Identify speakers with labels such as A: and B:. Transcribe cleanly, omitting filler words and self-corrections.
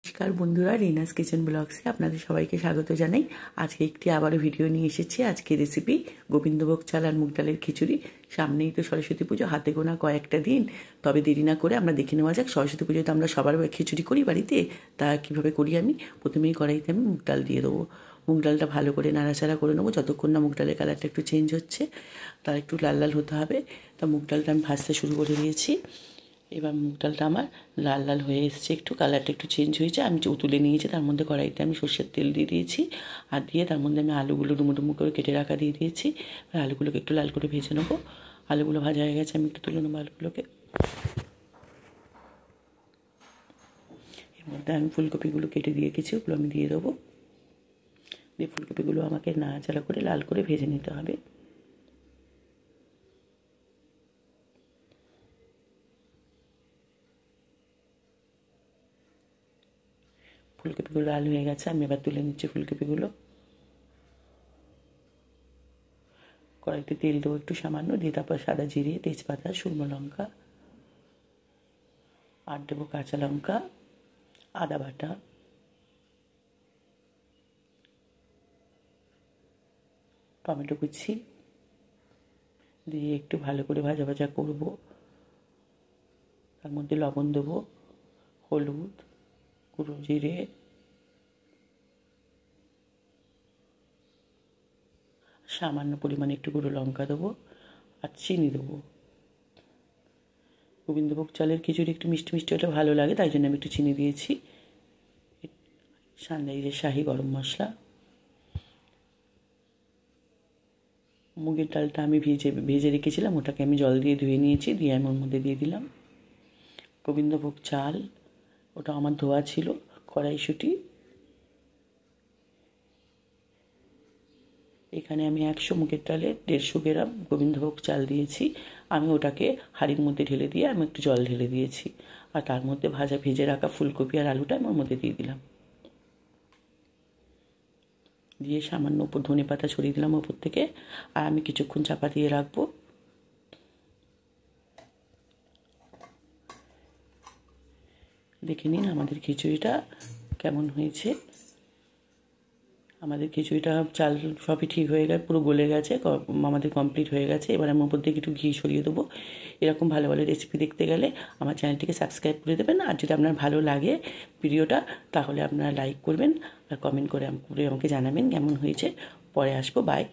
A: নমস্কার বন্ধুরা, রিনাস কিচেন ব্লগসে আপনাদের সবাইকে স্বাগত জানাই। আজকে একটি আবারও ভিডিও নিয়ে এসেছি। আজকে রেসিপি গোবিন্দভোগ চাল আর মুগ ডালের খিচুড়ি। সামনেই তো সরস্বতী পুজো, হাতে গোনা কয়েকটা দিন। তবে দেরি না করে আমরা দেখে নেওয়া যাক সরস্বতী পুজোতে আমরা সবার খিচুড়ি করি বাড়িতে, তা কীভাবে করি। আমি প্রথমেই কড়াইতে আমি মুগ ডাল দিয়ে দেবো। মুগ ডালটা ভালো করে নাড়াচাড়া করে নেবো যতক্ষণ না মুগ ডালের কালারটা একটু চেঞ্জ হচ্ছে, তার একটু লাল লাল হতে হবে। তা মুগ ডালটা আমি ভাজতে শুরু করে দিয়েছি। এবার মুগ ডালটা আমার লাল লাল হয়ে এসছে, একটু কালারটা একটু চেঞ্জ হয়েছে। আমি তুলে নিয়েছি, তার মধ্যে কড়াইতে আমি সর্ষের তেল দিয়ে দিয়েছি, আর দিয়ে তার মধ্যে আমি আলুগুলো ডুমো ডুমো করে কেটে রাখা দিয়ে দিয়েছি। আলুগুলোকে একটু লাল করে ভেজে নেবো। আলুগুলো ভাজা হয়ে গেছে, আমি একটু তুলে নেবো আলুগুলোকে। এর মধ্যে আমি ফুলকপিগুলো কেটে দিয়ে রেখেছি, ওগুলো আমি দিয়ে দেবো। দিয়ে ফুলকপিগুলো আমাকে নাড়াচাড়া করে লাল করে ভেজে নিতে হবে। ফুলকপিগুলো লাল হয়ে গেছে, আমি এবার তুলে নিচ্ছি ফুলকপিগুলো। কড়াইতে তেল দেবো একটু সামান্য, দিয়ে তারপর সাদা জিরে, তেজপাতা, শুকনো লঙ্কা, আর দেবো কাঁচা লঙ্কা, আদা বাটা, টমেটো কুচি দিয়ে একটু ভালো করে ভাজা ভাজা করব। তার মধ্যে লবণ দেবো, হলুদ, গুঁড়ো জিরে, সামান্য পরিমাণে একটু গুঁড়ো লঙ্কা দেবো, আর চিনি দেবো। গোবিন্দভোগ চালের খিচুড়ি একটু মিষ্টি মিষ্টি হলে ভালো লাগে, তাই জন্য আমি একটু চিনি দিয়েছি। সানরাইজের শাহি গরম মশলা। মুগের ডালটা আমি ভেজে রেখেছিলাম, ওটাকে আমি জল দিয়ে ধুয়ে নিয়েছি, দিয়ে আমি ওর মধ্যে দিয়ে দিলাম। গোবিন্দভোগ চাল, ওটা আমার ধোয়া ছিল, কড়াইশুঁটি। এখানে আমি 100 মুগের ডালে 150 গ্রাম গোবিন্দভোগ চাল দিয়েছি। আমি ওটাকে হাঁড়ির মধ্যে ঢেলে দিয়ে আমি একটু জল ঢেলে দিয়েছি, আর তার মধ্যে ভেজে রাখা ফুলকপি আর আলুটা আমি ওর মধ্যে দিয়ে দিলাম। দিয়ে সামান্য উপর ধনে পাতা ছড়িয়ে দিলাম ওপর থেকে, আর আমি কিছুক্ষণ চাপা দিয়ে রাখবো। দেখে নিন আমাদের খিচুড়িটা কেমন হয়েছে। আমাদের খিচুড়িটা চাল সবই ঠিক হয়ে গেছে, পুরো গলে গেছে, আমাদের কমপ্লিট হয়ে গেছে। এবার আমি ওপর থেকে একটু ঘি ছড়িয়ে দেবো। এরকম ভালো ভালো রেসিপি দেখতে গেলে আমার চ্যানেলটিকে সাবস্ক্রাইব করে দেবেন, আর যদি আপনার ভালো লাগে ভিডিওটা তাহলে আপনারা লাইক করবেন আর কমেন্ট করে আমাকে জানাবেন কেমন হয়েছে। পরে আসবো, বাই।